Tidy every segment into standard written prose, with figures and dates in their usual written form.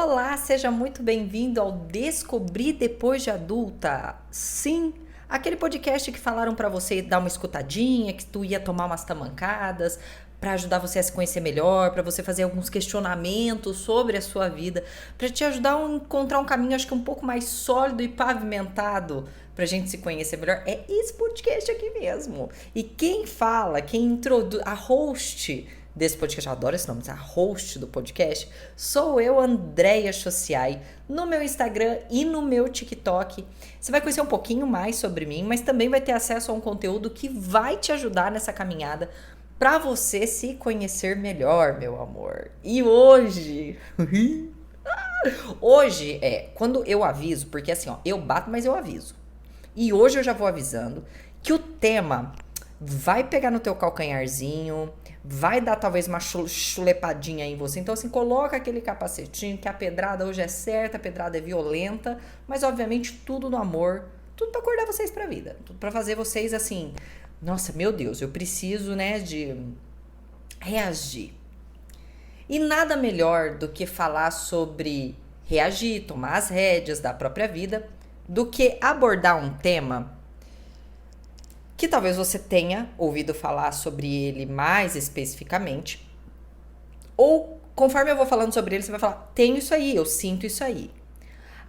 Olá, seja muito bem-vindo ao Descobrir Depois de Adulta. Sim, aquele podcast que falaram pra você dar uma escutadinha, que tu ia tomar umas tamancadas, pra ajudar você a se conhecer melhor, pra você fazer alguns questionamentos sobre a sua vida, pra te ajudar a encontrar um caminho, acho que um pouco mais sólido e pavimentado pra gente se conhecer melhor. É esse podcast aqui mesmo. E quem fala, quem introduz, a host desse podcast, eu adoro esse nome, a host do podcast, sou eu, Andréia Chociai, no meu Instagram e no meu TikTok. Você vai conhecer um pouquinho mais sobre mim, mas também vai ter acesso a um conteúdo que vai te ajudar nessa caminhada para você se conhecer melhor, meu amor. E hoje quando eu aviso, porque assim, ó, eu bato, mas eu aviso. E hoje eu já vou avisando que o tema vai pegar no teu calcanharzinho, vai dar talvez uma chulepadinha em você. Então, assim, coloca aquele capacetinho, que a pedrada hoje é certa, a pedrada é violenta, mas obviamente tudo no amor, tudo pra acordar vocês pra vida, tudo pra fazer vocês assim, nossa, meu Deus, eu preciso, né, de reagir. E nada melhor do que falar sobre reagir, tomar as rédeas da própria vida, do que abordar um tema que talvez você tenha ouvido falar sobre ele mais especificamente, ou conforme eu vou falando sobre ele, você vai falar, tenho isso aí, eu sinto isso aí.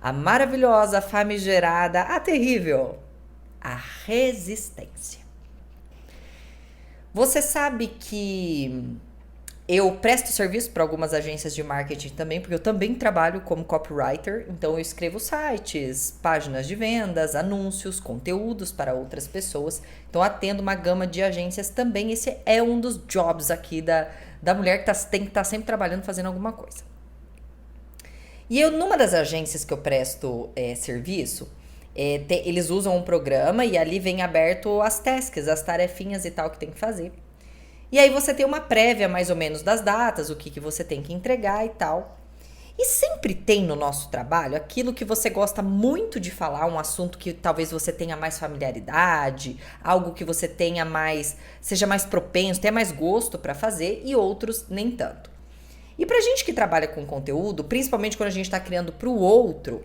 A maravilhosa, a famigerada, a terrível, a resistência. Você sabe que eu presto serviço para algumas agências de marketing também, porque eu também trabalho como copywriter, então eu escrevo sites, páginas de vendas, anúncios, conteúdos para outras pessoas. Então atendo uma gama de agências também. Esse é um dos jobs aqui da mulher que tem que estar sempre trabalhando, fazendo alguma coisa. E eu, numa das agências que eu presto serviço, eles usam um programa e ali vem aberto as tasks, as tarefinhas e tal que tem que fazer. E aí você tem uma prévia mais ou menos das datas, o que você tem que entregar e tal. E sempre tem no nosso trabalho aquilo que você gosta muito de falar, um assunto que talvez você tenha mais familiaridade, algo que você tenha mais, seja mais propenso, tenha mais gosto para fazer e outros nem tanto. E pra gente que trabalha com conteúdo, principalmente quando a gente tá criando pro outro,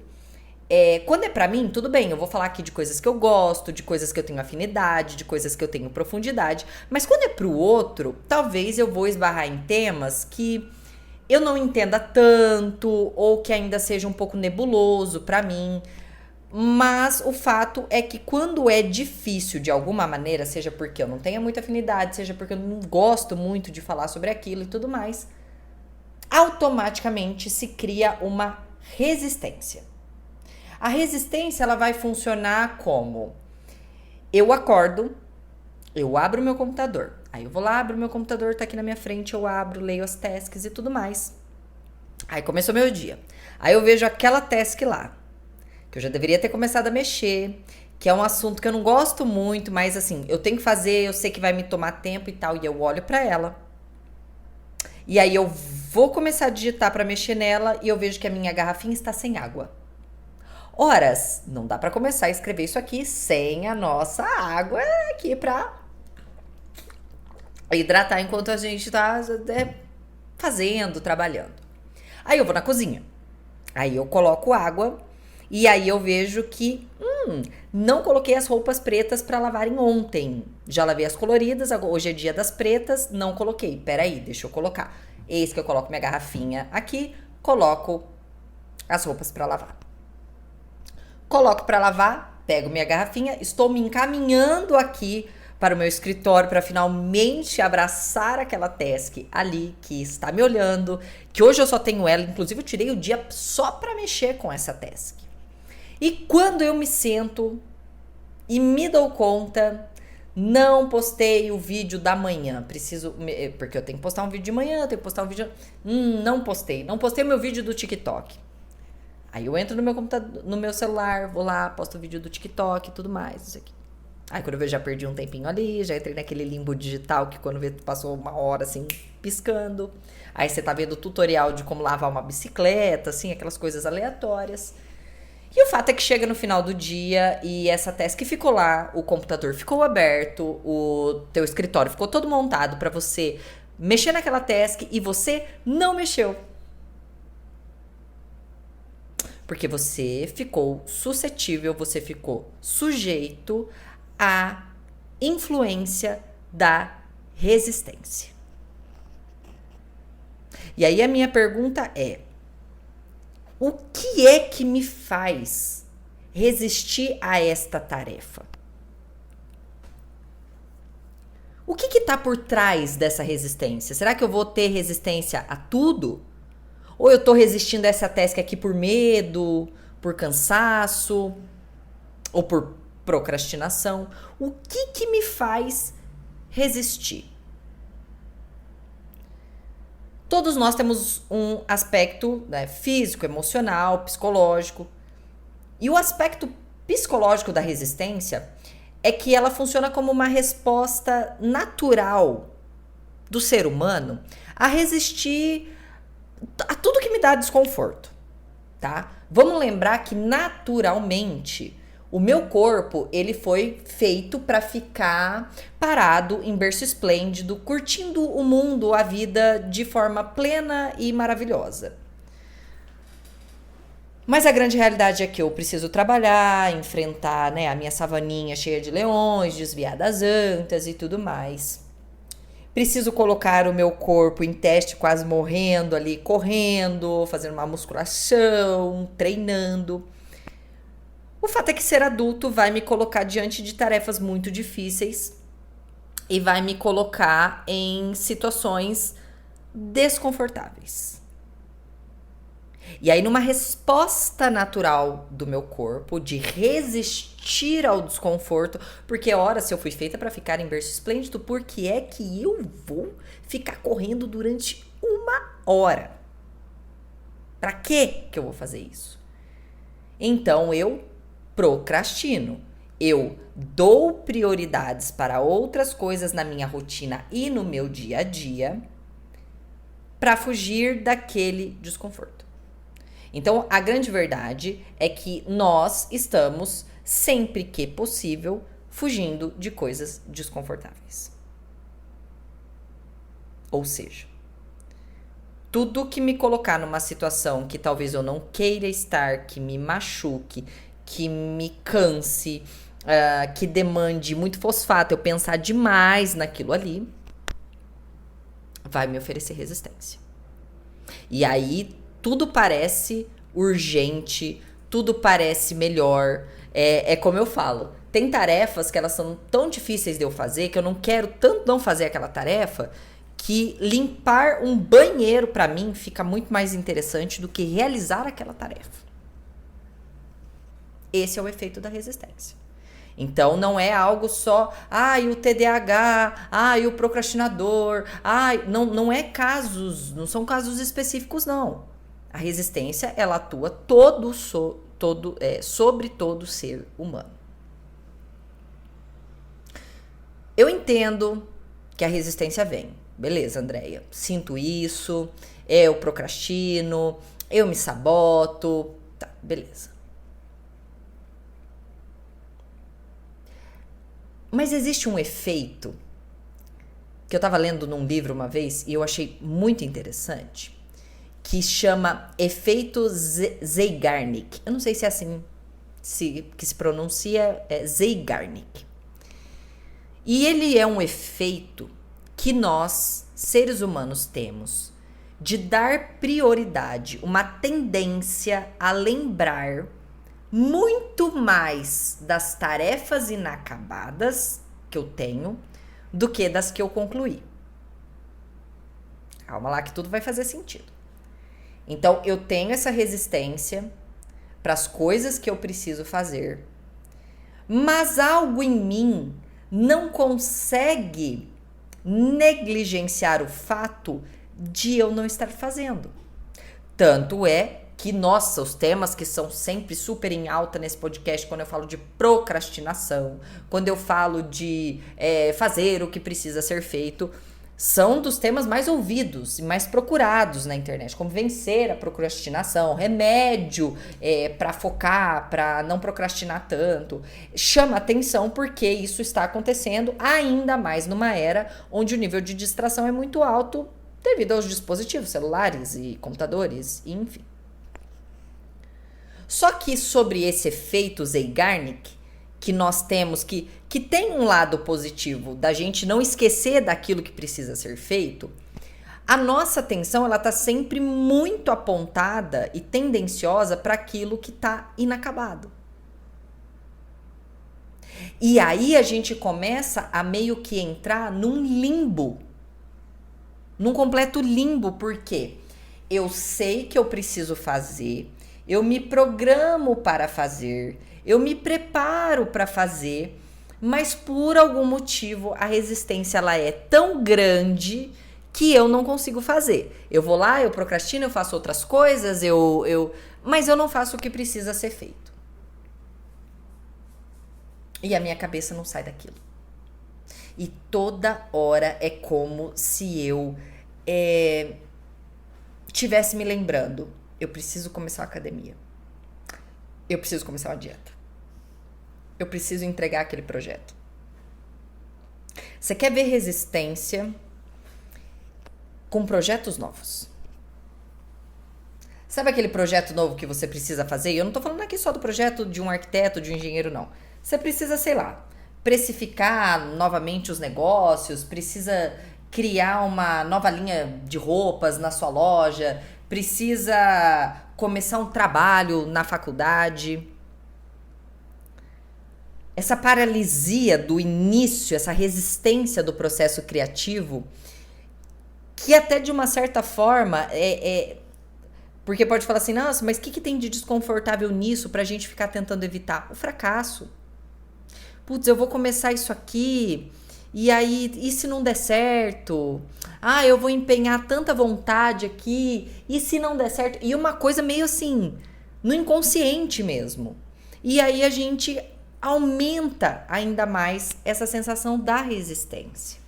quando é pra mim, tudo bem, eu vou falar aqui de coisas que eu gosto, de coisas que eu tenho afinidade, de coisas que eu tenho profundidade, mas quando é pro outro, talvez eu vou esbarrar em temas que eu não entenda tanto ou que ainda seja um pouco nebuloso pra mim. Mas o fato é que quando é difícil de alguma maneira, seja porque eu não tenho muita afinidade, seja porque eu não gosto muito de falar sobre aquilo e tudo mais, automaticamente se cria uma resistência. A resistência, ela vai funcionar como: eu acordo, eu abro o meu computador. Aí eu vou lá, abro o meu computador, tá aqui na minha frente, eu abro, leio as tasks e tudo mais. Aí começou meu dia. Aí eu vejo aquela task lá, que eu já deveria ter começado a mexer, que é um assunto que eu não gosto muito, mas assim, eu tenho que fazer, eu sei que vai me tomar tempo e tal, e eu olho pra ela. E aí eu vou começar a digitar pra mexer nela e eu vejo que a minha garrafinha está sem água. Horas, não dá pra começar a escrever isso aqui sem a nossa água aqui pra hidratar enquanto a gente tá fazendo, trabalhando. Aí eu vou na cozinha. Aí eu coloco água e aí eu vejo que não coloquei as roupas pretas pra lavarem ontem. Já lavei as coloridas, hoje é dia das pretas, não coloquei. Peraí, deixa eu colocar. Eis que eu coloco minha garrafinha aqui, coloco as roupas pra lavar. Coloco para lavar, pego minha garrafinha, estou me encaminhando aqui para o meu escritório para finalmente abraçar aquela task ali que está me olhando, que hoje eu só tenho ela, inclusive eu tirei o dia só para mexer com essa task. E quando eu me sento e me dou conta, não postei o vídeo da manhã, porque eu tenho que postar um vídeo de manhã, tenho que postar um vídeo, não postei o meu vídeo do TikTok. Aí eu entro no meu computador, no meu celular, vou lá, posto o vídeo do TikTok e tudo mais, isso aqui. Aí quando eu vejo, já perdi um tempinho ali, já entrei naquele limbo digital que quando passou uma hora, assim, piscando. Aí você tá vendo o tutorial de como lavar uma bicicleta, assim, aquelas coisas aleatórias. E o fato é que chega no final do dia e essa task ficou lá, o computador ficou aberto, o teu escritório ficou todo montado pra você mexer naquela task e você não mexeu. Porque você ficou suscetível, você ficou sujeito à influência da resistência. E aí a minha pergunta é: o que é que me faz resistir a esta tarefa? O que está por trás dessa resistência? Será que eu vou ter resistência a tudo? Ou eu estou resistindo a essa task aqui por medo, por cansaço, ou por procrastinação? O que me faz resistir? Todos nós temos um aspecto, né, físico, emocional, psicológico. E o aspecto psicológico da resistência é que ela funciona como uma resposta natural do ser humano a resistir a tudo que me dá desconforto, tá? Vamos lembrar que naturalmente o meu corpo, ele foi feito para ficar parado em berço esplêndido, curtindo o mundo, a vida de forma plena e maravilhosa. Mas a grande realidade é que eu preciso trabalhar, enfrentar, né, a minha savaninha cheia de leões, desviar das antas e tudo mais. Preciso colocar o meu corpo em teste, quase morrendo ali, correndo, fazendo uma musculação, treinando. O fato é que ser adulto vai me colocar diante de tarefas muito difíceis e vai me colocar em situações desconfortáveis. E aí, numa resposta natural do meu corpo de resistir ao desconforto, porque ora, se eu fui feita para ficar em berço esplêndido, por que é que eu vou ficar correndo durante 1 hora? Para que eu vou fazer isso? Então eu procrastino. Eu dou prioridades para outras coisas na minha rotina e no meu dia a dia para fugir daquele desconforto. Então, a grande verdade é que nós estamos, sempre que possível, fugindo de coisas desconfortáveis. Ou seja, tudo que me colocar numa situação que talvez eu não queira estar, que me machuque, que me canse, que demande muito fosfato, eu pensar demais naquilo ali, vai me oferecer resistência. E aí tudo parece urgente, tudo parece melhor. É como eu falo, tem tarefas que elas são tão difíceis de eu fazer que eu não quero tanto não fazer aquela tarefa que limpar um banheiro para mim fica muito mais interessante do que realizar aquela tarefa. Esse é o efeito da resistência. Então, não é algo só, o TDAH, o procrastinador, não é casos, não são casos específicos, não. A resistência, ela atua sobre todo ser humano. Eu entendo que a resistência vem. Beleza, Andréia, sinto isso, eu procrastino, eu me saboto, tá, beleza. Mas existe um efeito que eu estava lendo num livro uma vez e eu achei muito interessante, que chama efeito Zeigarnik. Eu não sei se é assim que se pronuncia, Zeigarnik. E ele é um efeito que nós, seres humanos, temos de dar prioridade, uma tendência a lembrar muito mais das tarefas inacabadas que eu tenho do que das que eu concluí. Calma lá que tudo vai fazer sentido. Então, eu tenho essa resistência para as coisas que eu preciso fazer, mas algo em mim não consegue negligenciar o fato de eu não estar fazendo. Tanto é que, nossa, os temas que são sempre super em alta nesse podcast, quando eu falo de procrastinação, quando eu falo de fazer o que precisa ser feito, são dos temas mais ouvidos e mais procurados na internet, como vencer a procrastinação, remédio para focar, para não procrastinar tanto. Chama atenção porque isso está acontecendo ainda mais numa era onde o nível de distração é muito alto devido aos dispositivos celulares e computadores, enfim. Só que sobre esse efeito Zeigarnik, que nós temos, que tem um lado positivo da gente não esquecer daquilo que precisa ser feito, a nossa atenção ela está sempre muito apontada e tendenciosa para aquilo que está inacabado. E aí a gente começa a meio que entrar num limbo, num completo limbo, porque eu sei que eu preciso fazer, eu me programo para fazer, eu me preparo para fazer, mas por algum motivo a resistência ela é tão grande que eu não consigo fazer. Eu vou lá, eu procrastino, eu faço outras coisas, mas eu não faço o que precisa ser feito. E a minha cabeça não sai daquilo. E toda hora é como se eu tivesse me lembrando, eu preciso começar a academia. Eu preciso começar uma dieta. Eu preciso entregar aquele projeto. Você quer ver resistência com projetos novos? Sabe aquele projeto novo que você precisa fazer? E eu não tô falando aqui só do projeto de um arquiteto, de um engenheiro, não. Você precisa, sei lá, precificar novamente os negócios, precisa criar uma nova linha de roupas na sua loja, precisa começar um trabalho na faculdade. Essa paralisia do início, essa resistência do processo criativo, que até de uma certa forma porque pode falar assim, nossa, mas o que tem de desconfortável nisso pra gente ficar tentando evitar? O fracasso. Putz, eu vou começar isso aqui, e aí, e se não der certo? Ah, eu vou empenhar tanta vontade aqui, e se não der certo? E uma coisa meio assim, no inconsciente mesmo. E aí a gente aumenta ainda mais essa sensação da resistência.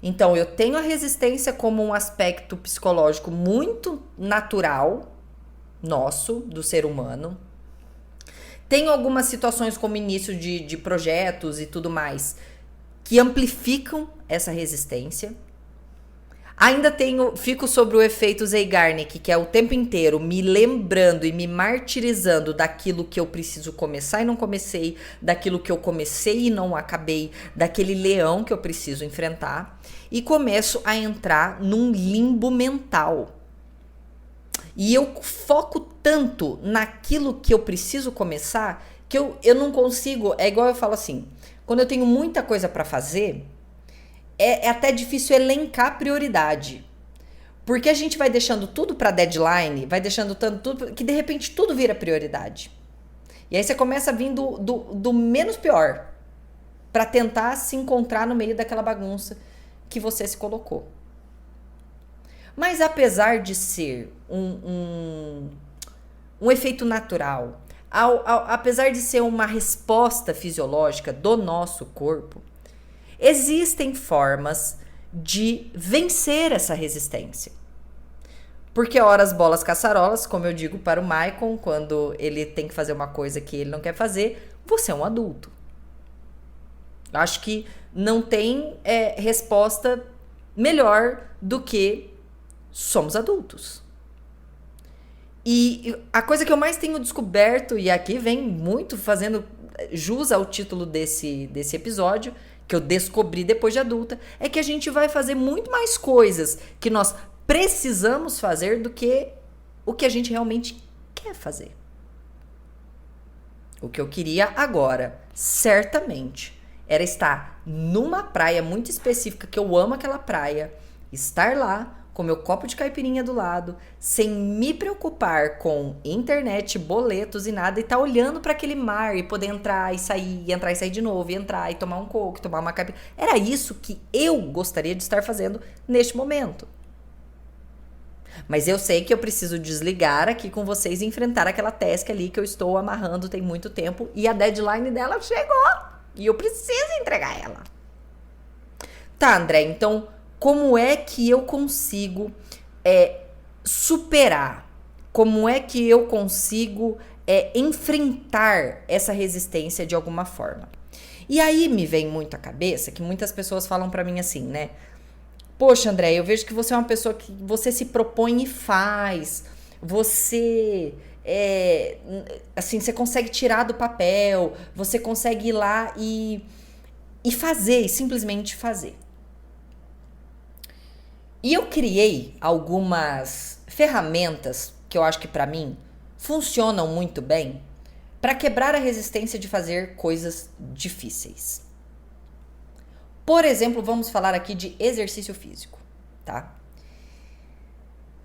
Então, eu tenho a resistência como um aspecto psicológico muito natural, nosso, do ser humano. Tenho algumas situações como início de projetos e tudo mais, que amplificam essa resistência. Ainda fico sobre o efeito Zeigarnik, que é o tempo inteiro me lembrando e me martirizando daquilo que eu preciso começar e não comecei, daquilo que eu comecei e não acabei, daquele leão que eu preciso enfrentar. E começo a entrar num limbo mental. E eu foco tanto naquilo que eu preciso começar que eu não consigo. É igual eu falo assim: quando eu tenho muita coisa para fazer, é até difícil elencar prioridade. Porque a gente vai deixando tudo para deadline, vai deixando tudo que de repente tudo vira prioridade. E aí você começa a vir do menos pior para tentar se encontrar no meio daquela bagunça que você se colocou. Mas apesar de ser um efeito natural, apesar de ser uma resposta fisiológica do nosso corpo, existem formas de vencer essa resistência. Porque horas, bolas, caçarolas, como eu digo para o Maicon, quando ele tem que fazer uma coisa que ele não quer fazer, você é um adulto. Acho que não tem resposta melhor do que somos adultos. E a coisa que eu mais tenho descoberto, e aqui vem muito fazendo jus ao título desse episódio, que eu descobri depois de adulta, é que a gente vai fazer muito mais coisas que nós precisamos fazer do que o que a gente realmente quer fazer. O que eu queria agora, certamente, era estar numa praia muito específica, que eu amo aquela praia, estar lá com meu copo de caipirinha do lado, sem me preocupar com internet, boletos e nada, e tá olhando para aquele mar e poder entrar e sair de novo, e entrar e tomar um coco, tomar uma caipirinha. Era isso que eu gostaria de estar fazendo neste momento. Mas eu sei que eu preciso desligar aqui com vocês e enfrentar aquela task ali que eu estou amarrando tem muito tempo, e a deadline dela chegou, e eu preciso entregar ela. Tá, André, então como é que eu consigo superar? Como é que eu consigo enfrentar essa resistência de alguma forma? E aí me vem muito à cabeça que muitas pessoas falam pra mim assim, né? Poxa, André, eu vejo que você é uma pessoa que você se propõe e faz. você assim, você consegue tirar do papel, você consegue ir lá e fazer, e simplesmente fazer. E eu criei algumas ferramentas que eu acho que para mim funcionam muito bem para quebrar a resistência de fazer coisas difíceis. Por exemplo, vamos falar aqui de exercício físico, tá?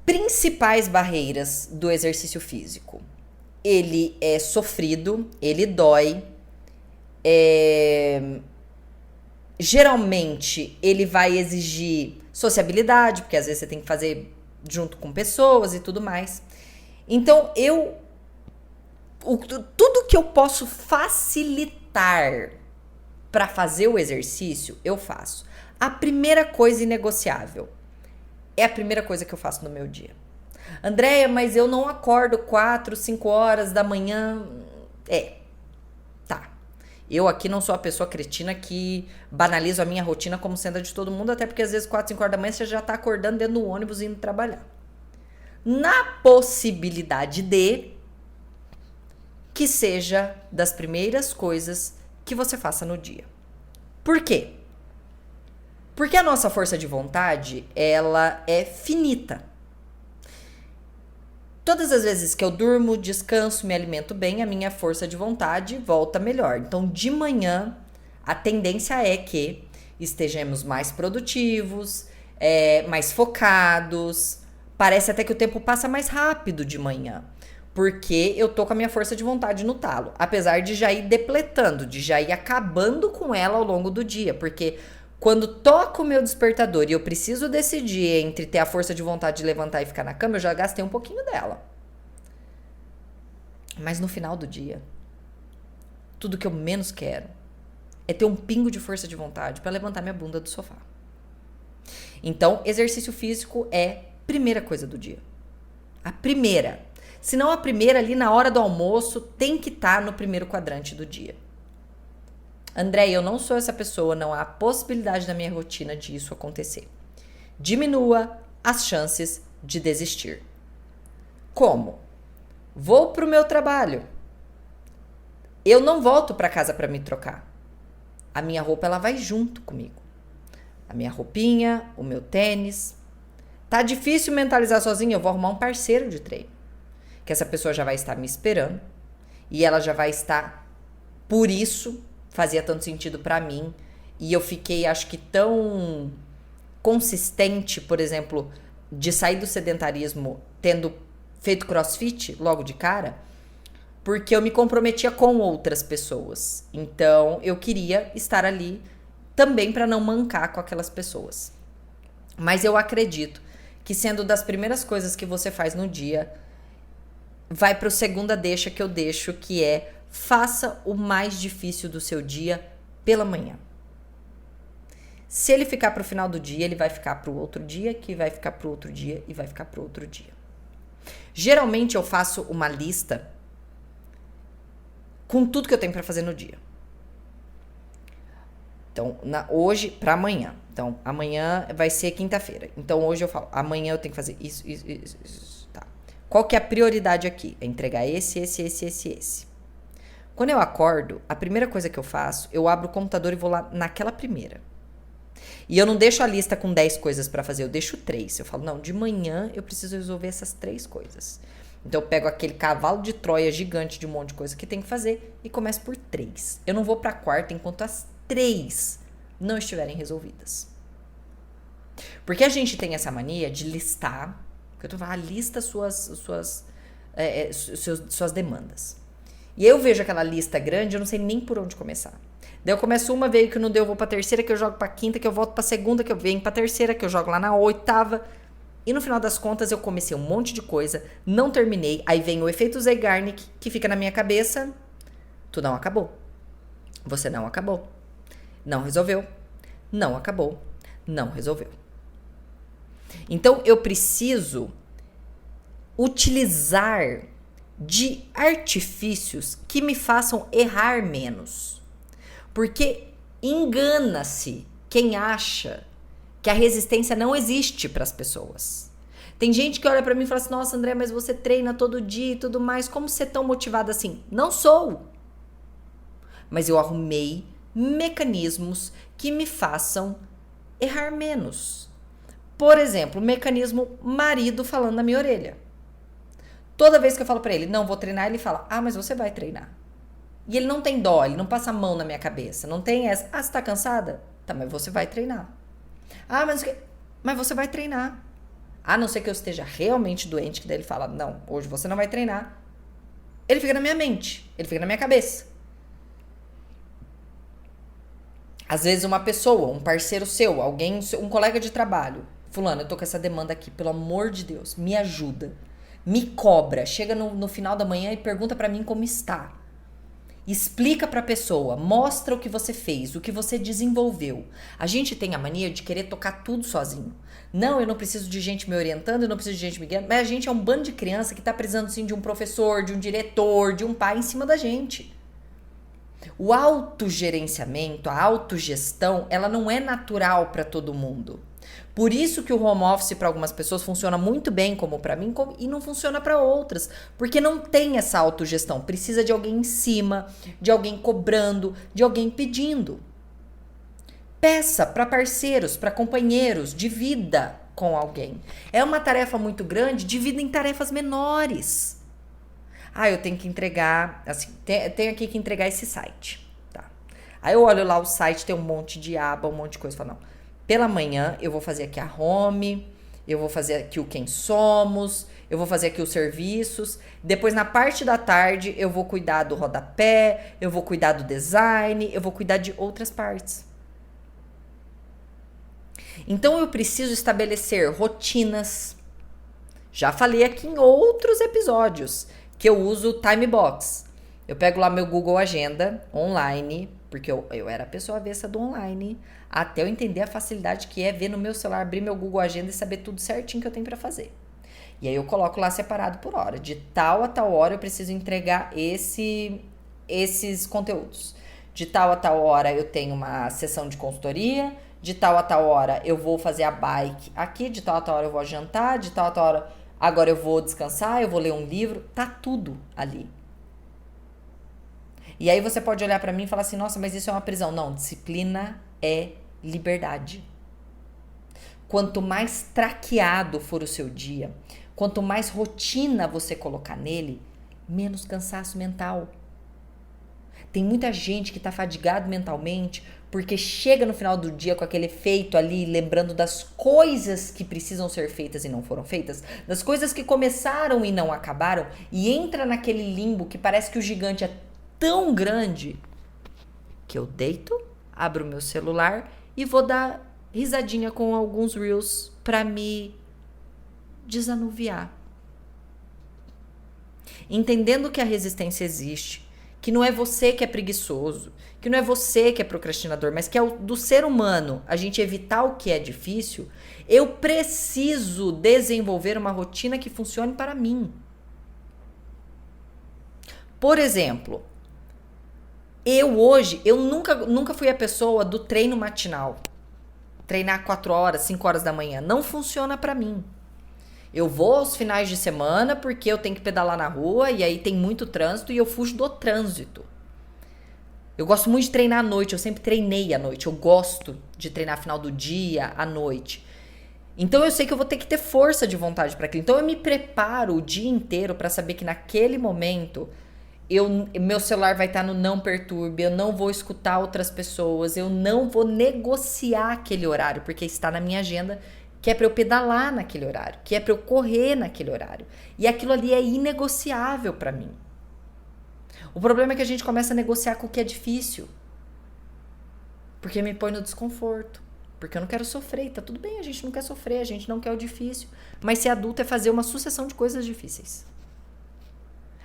Principais barreiras do exercício físico. Ele é sofrido, ele dói, geralmente ele vai exigir sociabilidade, porque às vezes você tem que fazer junto com pessoas e tudo mais. Então, tudo que eu posso facilitar para fazer o exercício, eu faço. A primeira coisa inegociável é a primeira coisa que eu faço no meu dia. Andréia, mas eu não acordo 4, 5 horas da manhã. Tá. Eu aqui não sou a pessoa cretina que banalizo a minha rotina como sendo a de todo mundo, até porque às vezes 4, 5 horas da manhã você já tá acordando dentro do ônibus e indo trabalhar. Na possibilidade de que seja das primeiras coisas que você faça no dia. Por quê? Porque a nossa força de vontade, ela é finita. Todas as vezes que eu durmo, descanso, me alimento bem, a minha força de vontade volta melhor. Então, de manhã, a tendência é que estejamos mais produtivos, mais focados. Parece até que o tempo passa mais rápido de manhã, porque eu tô com a minha força de vontade no talo. Apesar de já ir depletando, de já ir acabando com ela ao longo do dia, porque quando toca o meu despertador e eu preciso decidir entre ter a força de vontade de levantar e ficar na cama, eu já gastei um pouquinho dela. Mas no final do dia, tudo que eu menos quero é ter um pingo de força de vontade para levantar minha bunda do sofá. Então, exercício físico é a primeira coisa do dia. A primeira. Se não a primeira, ali na hora do almoço, tem que estar no primeiro quadrante do dia. André, eu não sou essa pessoa, não há possibilidade na minha rotina de isso acontecer. Diminua as chances de desistir. Como? Vou para o meu trabalho. Eu não volto para casa para me trocar. A minha roupa, ela vai junto comigo. A minha roupinha, o meu tênis. Tá difícil mentalizar sozinha? Eu vou arrumar um parceiro de treino. Que essa pessoa já vai estar me esperando. E ela já vai estar, por isso, fazia tanto sentido pra mim, e eu fiquei, acho que, tão consistente, por exemplo, de sair do sedentarismo tendo feito crossfit logo de cara, porque eu me comprometia com outras pessoas. Então, eu queria estar ali também para não mancar com aquelas pessoas. Mas eu acredito que, sendo das primeiras coisas que você faz no dia, vai para a segunda deixa que eu deixo, que é: faça o mais difícil do seu dia pela manhã. Se ele ficar para o final do dia, ele vai ficar para o outro dia, que vai ficar para o outro dia e vai ficar para o outro dia. Geralmente eu faço uma lista com tudo que eu tenho para fazer no dia. Então, hoje para amanhã. Então, amanhã vai ser quinta-feira. Então, hoje eu falo, amanhã eu tenho que fazer isso. Tá. Qual que é a prioridade aqui? É entregar esse. Quando eu acordo, a primeira coisa que eu faço, eu abro o computador e vou lá naquela primeira. E eu não deixo a lista com 10 coisas pra fazer, eu deixo 3. Eu falo, não, de manhã eu preciso resolver essas 3 coisas. Então eu pego aquele cavalo de Troia gigante de um monte de coisa que tem que fazer e começo por 3. Eu não vou pra quarta enquanto as 3 não estiverem resolvidas. Porque a gente tem essa mania de listar, que eu tô falando, lista suas demandas. E eu vejo aquela lista grande, eu não sei nem por onde começar. Daí eu começo uma, veio que não deu, eu vou pra terceira, que eu jogo pra quinta, que eu volto pra segunda, que eu venho pra terceira, que eu jogo lá na oitava. E no final das contas eu comecei um monte de coisa, não terminei, aí vem o efeito Zeigarnik, que fica na minha cabeça. Tu não acabou. Você não acabou. Não resolveu. Não acabou. Não resolveu. Então eu preciso utilizar de artifícios que me façam errar menos. Porque engana-se quem acha que a resistência não existe para as pessoas. Tem gente que olha pra mim e fala assim, nossa, André, mas você treina todo dia e tudo mais, como você é tão motivada assim? Não sou. Mas eu arrumei mecanismos que me façam errar menos. Por exemplo, o mecanismo marido falando na minha orelha. Toda vez que eu falo pra ele, não, vou treinar, ele fala, mas você vai treinar. E ele não tem dó, ele não passa a mão na minha cabeça. Não tem essa, você tá cansada? Tá, mas você vai treinar. Mas você vai treinar. A não ser que eu esteja realmente doente, que daí ele fala, não, hoje você não vai treinar. Ele fica na minha mente, ele fica na minha cabeça. Às vezes uma pessoa, um parceiro seu, alguém, um colega de trabalho, fulano, eu tô com essa demanda aqui, pelo amor de Deus, me ajuda. Me cobra, chega no final da manhã e pergunta pra mim como está. Explica pra pessoa, mostra o que você fez, o que você desenvolveu. A gente tem a mania de querer tocar tudo sozinho. Não, eu não preciso de gente me orientando, eu não preciso de gente me guiando, mas a gente é um bando de criança que tá precisando sim de um professor, de um diretor, de um pai em cima da gente. O autogerenciamento, a autogestão, ela não é natural para todo mundo. Por isso que o home office para algumas pessoas funciona muito bem, como para mim, e não funciona para outras, porque não tem essa autogestão. Precisa de alguém em cima, de alguém cobrando, de alguém pedindo. Peça para parceiros, para companheiros, divida com alguém. É uma tarefa muito grande, divida em tarefas menores. Eu tenho que entregar, assim, tenho aqui que entregar esse site, tá? Aí eu olho lá o site, tem um monte de aba, um monte de coisa, eu falo, não, pela manhã eu vou fazer aqui a home, eu vou fazer aqui o quem somos, eu vou fazer aqui os serviços, depois na parte da tarde eu vou cuidar do rodapé, eu vou cuidar do design, eu vou cuidar de outras partes. Então eu preciso estabelecer rotinas. Já falei aqui em outros episódios que eu uso o Time Box. Eu pego lá meu Google Agenda online, porque eu era a pessoa avessa do online, até eu entender a facilidade que é ver no meu celular, abrir meu Google Agenda e saber tudo certinho que eu tenho para fazer. E aí eu coloco lá separado por hora. De tal a tal hora eu preciso entregar esses conteúdos. De tal a tal hora eu tenho uma sessão de consultoria. De tal a tal hora eu vou fazer a bike aqui. De tal a tal hora eu vou jantar. De tal a tal hora agora eu vou descansar, eu vou ler um livro. Tá tudo ali. E aí você pode olhar pra mim e falar assim, nossa, mas isso é uma prisão. Não, disciplina é liberdade. Quanto mais traqueado for o seu dia, quanto mais rotina você colocar nele, menos cansaço mental. Tem muita gente que tá fadigado mentalmente porque chega no final do dia com aquele efeito ali, lembrando das coisas que precisam ser feitas e não foram feitas, das coisas que começaram e não acabaram, e entra naquele limbo que parece que o gigante é tão grande que eu deito, abro o meu celular e vou dar risadinha com alguns reels pra me desanuviar. Entendendo que a resistência existe, que não é você que é preguiçoso, que não é você que é procrastinador, mas que é do ser humano a gente evitar o que é difícil, eu preciso desenvolver uma rotina que funcione para mim. Por exemplo, eu nunca fui a pessoa do treino matinal. Treinar 4 horas, 5 horas da manhã. Não funciona para mim. Eu vou aos finais de semana porque eu tenho que pedalar na rua e aí tem muito trânsito e eu fujo do trânsito. Eu gosto muito de treinar à noite, eu sempre treinei à noite. Eu gosto de treinar final do dia, à noite. Então eu sei que eu vou ter que ter força de vontade para aquilo. Então eu me preparo o dia inteiro para saber que naquele momento meu celular vai estar no não perturbe, eu não vou escutar outras pessoas, eu não vou negociar aquele horário, porque está na minha agenda que é para eu pedalar naquele horário, que é para eu correr naquele horário. E aquilo ali é inegociável para mim. O problema é que a gente começa a negociar com o que é difícil. Porque me põe no desconforto. Porque eu não quero sofrer. E tá tudo bem, a gente não quer sofrer, a gente não quer o difícil. Mas ser adulto é fazer uma sucessão de coisas difíceis.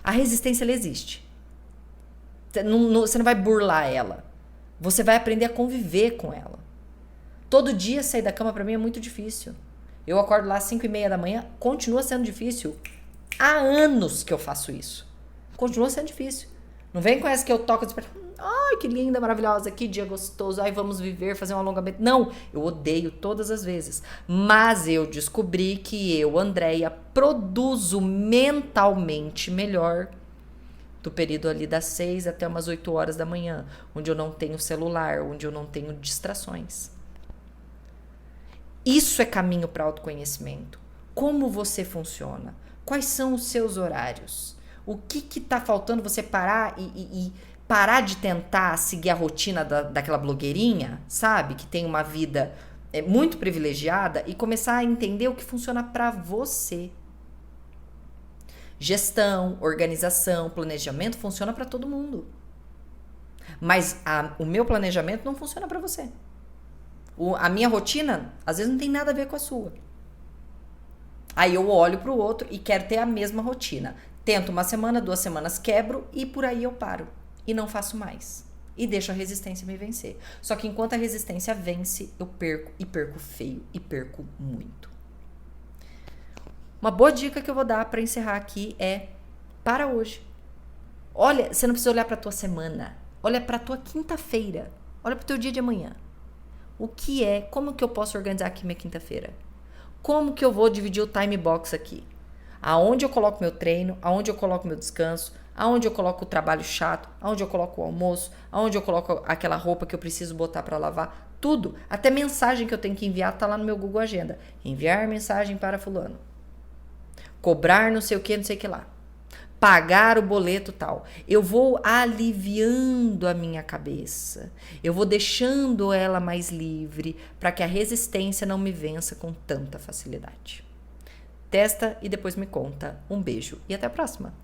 A resistência, ela existe. Você não vai burlar ela. Você vai aprender a conviver com ela. Todo dia sair da cama pra mim é muito difícil. Eu acordo lá às 5:30 da manhã, continua sendo difícil. Há anos que eu faço isso. Continua sendo difícil. Não vem com essa que eu toco e despertar. Ai, que linda, maravilhosa, que dia gostoso. Ai, vamos viver, fazer um alongamento. Não, eu odeio todas as vezes. Mas eu descobri que eu, Andréia, produzo mentalmente melhor do período ali das 6 até umas 8 horas da manhã, onde eu não tenho celular, onde eu não tenho distrações. Isso é caminho para autoconhecimento. Como você funciona? Quais são os seus horários? O que tá faltando você parar e parar de tentar seguir a rotina daquela blogueirinha, sabe? Que tem uma vida muito privilegiada e começar a entender o que funciona para você. Gestão, organização, planejamento funciona para todo mundo. Mas o meu planejamento não funciona para você. A minha rotina, às vezes, não tem nada a ver com a sua. Aí eu olho pro outro e quero ter a mesma rotina. Tento uma semana, 2 semanas, quebro e por aí eu paro. E não faço mais. E deixo a resistência me vencer. Só que enquanto a resistência vence, eu perco e perco feio e perco muito. Uma boa dica que eu vou dar para encerrar aqui é: para hoje. Olha, você não precisa olhar para tua semana. Olha para tua quinta-feira. Olha para o teu dia de amanhã. Como que eu posso organizar aqui minha quinta-feira? Como que eu vou dividir o time box aqui? Aonde eu coloco meu treino, aonde eu coloco meu descanso, aonde eu coloco o trabalho chato, aonde eu coloco o almoço, aonde eu coloco aquela roupa que eu preciso botar para lavar, tudo, até mensagem que eu tenho que enviar tá lá no meu Google Agenda. Enviar mensagem para fulano. Cobrar não sei o que, não sei o que lá. Pagar o boleto tal. Eu vou aliviando a minha cabeça. Eu vou deixando ela mais livre para que a resistência não me vença com tanta facilidade. Testa e depois me conta. Um beijo e até a próxima.